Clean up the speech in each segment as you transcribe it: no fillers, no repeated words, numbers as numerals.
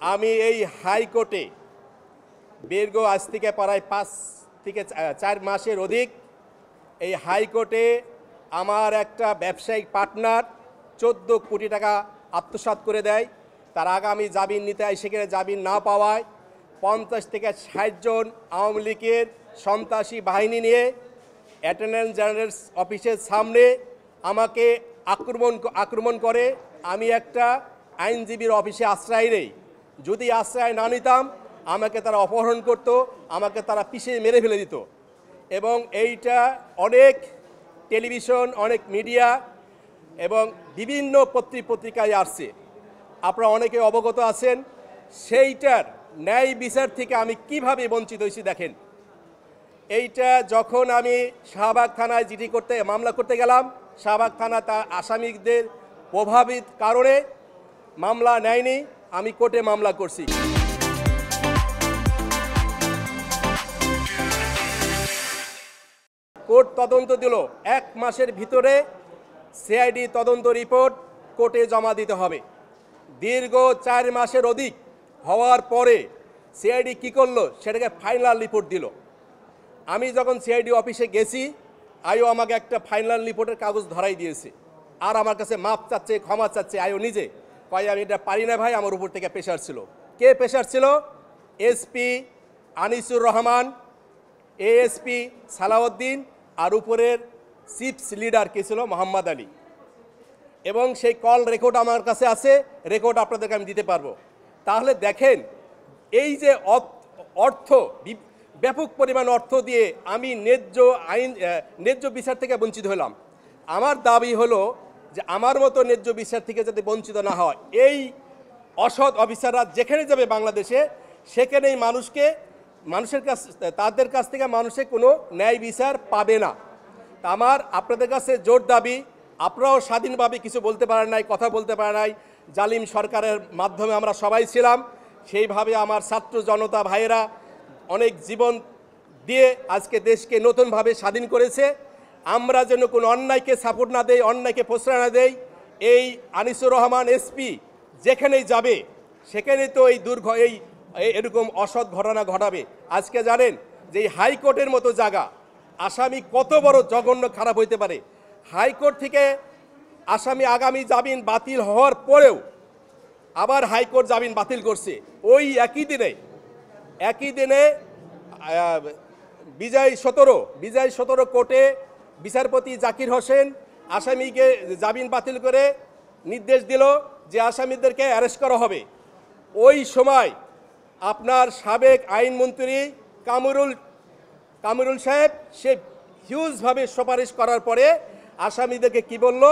আমি এই হাইকোর্টে দীর্ঘ আজ থেকে প্রায় 5 থেকে 4 মাসের অধিক এই হাইকোর্টে আমার একটা ব্যবসায়িক পার্টনার 14 কোটি টাকা আত্মসাৎ করে দেয়। তার আগামী জামিন নিতে সেখানে জামিন না পাওয়ায় 50 থেকে 60 জন আওয়ামী লীগের সন্ত্রাসী বাহিনী নিয়ে অ্যাটর্নি জেনারেল অফিসের সামনে আমাকে আক্রমণ করে। আমি একটা আইনজীবীর অফিসে আশ্রয় নেই। যদি আশ্রয় না নিতাম আমাকে তারা অপহরণ করত, আমাকে তারা পিষে মেরে ফেলে দিত। এবং এইটা অনেক টেলিভিশন, অনেক মিডিয়া এবং বিভিন্ন পত্রিকায় আসছে, আপনারা অনেকে অবগত আছেন। সেইটার ন্যায় বিচার থেকে আমি কিভাবে বঞ্চিত হয়েছি দেখেন। এইটা যখন আমি শাহবাগ থানায় মামলা করতে গেলাম, শাহবাগ থানা তার আসামিদের প্রভাবিত কারণে মামলা নেয়নি, আমি কোর্টে মামলা করছি। কোর্ট তদন্ত দিল, 1 মাসের ভিতরে সিআইডি তদন্ত রিপোর্ট কোর্টে জমা দিতে হবে। দীর্ঘ 4 মাসের অধিক হওয়ার পরে সিআইডি কী করলো, সেটাকে ফাইনাল রিপোর্ট দিল। আমি যখন সিআইডি অফিসে গেছি, আইও আমাকে একটা ফাইনাল রিপোর্টের কাগজ ধরাই দিয়েছে, আর আমার কাছে মাপ চাচ্ছে, ক্ষমা চাচ্ছে। আইও নিজে কয় আমি এটা পারি না ভাই, আমার উপর থেকে প্রেশার ছিল। কে প্রেশার ছিল? এসপি আনিসুর রহমান, এএসপি সালাউদ্দিন, আর উপরের চিফস লিডার কে ছিল মোহাম্মদ আলী। এবং সেই কল রেকর্ড আমার কাছে আছে, রেকর্ড আপনাদেরকে আমি দিতে পারবো। তাহলে দেখেন, এই যে অর্থ, ব্যাপক পরিমাণ অর্থ দিয়ে আমি ন্যায্য বিচার থেকে বঞ্চিত হলাম। আমার দাবি হলো যে আমার মতো ন্যায্য বিচার থেকে যাতে বঞ্চিত না হয়, এই অসৎ অফিসাররা যেখানে যাবে বাংলাদেশে, সেখানেই তাদের কাছ থেকে মানুষের কোনো ন্যায় বিচার পাবে না। তা আমার আপনাদের কাছে জোর দাবি, আপনারাও স্বাধীনভাবে কিছু বলতে পারেন নাই, কথা বলতে পারেন নাই। জালিম সরকারের মাধ্যমে আমরা সবাই ছিলাম, সেইভাবে আমার ছাত্র জনতা ভাইয়েরা অনেক জীবন দিয়ে আজকে দেশকে নতুনভাবে স্বাধীন করেছে। আমরা যেন কোনো অন্যায়কে সাপোর্ট না দেই, অন্যায়কে প্রশ্রয় না দেই। এই আনিসুর রহমান এসপি যেখানেই যাবে, সেখানেই তো এরকম অসৎ ঘটনা ঘটাবে। আজকে জানেন যে এই হাইকোর্টের মতো জায়গা, আসামি কত বড় জঘন্য খারাপ হইতে পারে। হাইকোর্ট থেকে আসামি আগামী জামিন বাতিল হওয়ার পরেও আবার হাইকোর্ট জামিন বাতিল করছে। ওই একই দিনে বিজয় 17 কোর্টে বিচারপতি জাকির হোসেন আসামিকে জামিন বাতিল করে নির্দেশ দিল যে আসামিদেরকে অ্যারেস্ট করা হবে। ওই সময় আপনার সাবেক আইনমন্ত্রী কামরুল সাহেব সে হিউজভাবে সুপারিশ করার পরে আসামিদেরকে কি বলল,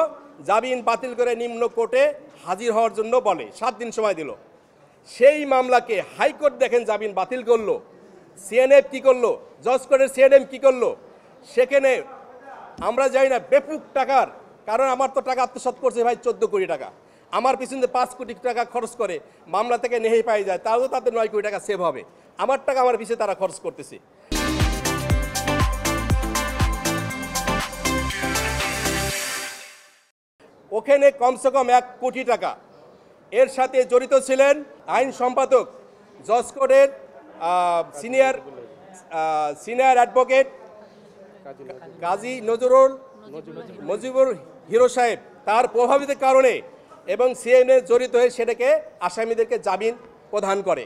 জামিন বাতিল করে নিম্ন কোর্টে হাজির হওয়ার জন্য বলে 7 দিন সময় দিল। সেই মামলাকে হাইকোর্ট দেখেন জামিন বাতিল করলো। সিএনএফ কি করলো, জজ কোর্টের সিএনএম কি করলো, সেখানে আমরা যাই না ব্যাপক টাকার, কারণ আমার তো টাকা আত্মসাৎ করছে ভাই 14 কোটি টাকা, আমার পিছনে 5 কোটি টাকা খরচ করে মামলা থেকে নেহেই পাই যায়, তাও তাদের 9 কোটি টাকা সেভ হবে। আমার টাকা আমার পিছনে তারা খরচ করতেছে। ওখানে কমসে কম 1 কোটি টাকা এর সাথে জড়িত ছিলেন আইন সম্পাদক, জজ কোর্টের সিনিয়র অ্যাডভোকেট কাজী মজিবুর হিরো সাহেব। তার প্রভাবিত কারণে এবং সিএনএ জড়িত হয়ে সেটাকে আসামিদেরকে জামিন প্রদান করে।